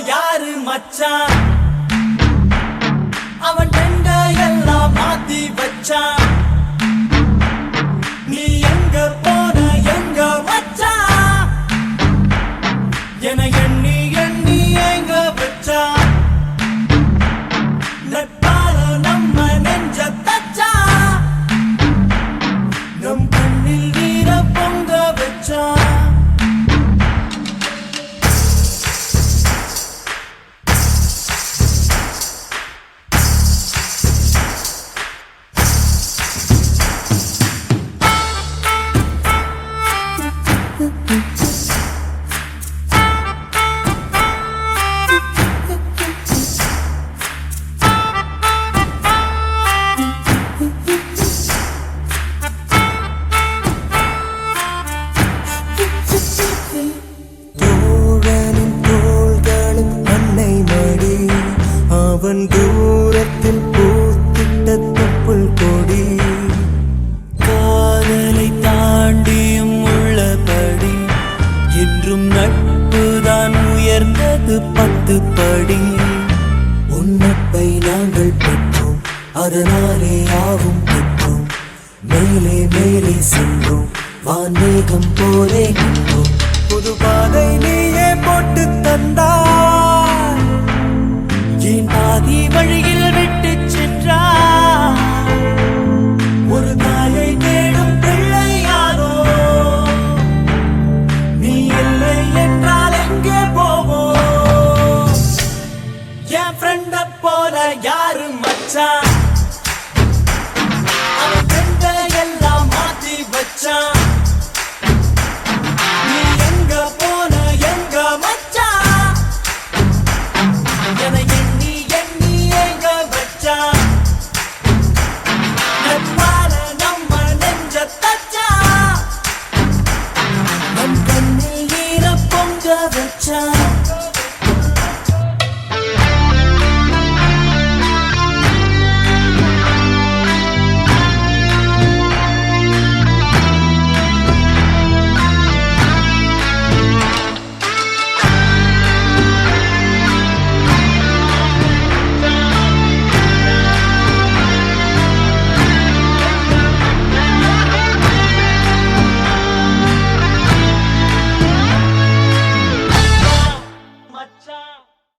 யாரு மச்சான் அவன் டெண்ட எல்லாம் மாத்தி வச்சான் நீ எங்க போன எங்க மச்சான் என எண்ணி எண்ணி எங்க வச்சான் நட்பால நம்ம நெஞ்ச தச்சான் நம் கண்ணில் நீர பொங்க வச்சான் அவன் தூரத்தில் பூத்திட்ட தொப்புள் கொடி காதலை தாண்டியும் உள்ளபடி என்றும் நட்புதான் உயர்ந்தது 10 படி உன்னப்பை நாங்கள் பெற்றோம் அதனாலே யாவும் பெற்றோம் மேலே மேலே சென்றோம் வான்மேகம் போலே நின்றோம் புது பாதை நீயே போட்டு தந்தாய் என் பாதி வழியில் விட்டு சென்றாய் ஒரு தாயை தேடும் பிள்ளையாரோ நீ இல்லை என்றால் எங்கே போவோம் என் ஃப்ரெண்ட போல யாரு மச்சான்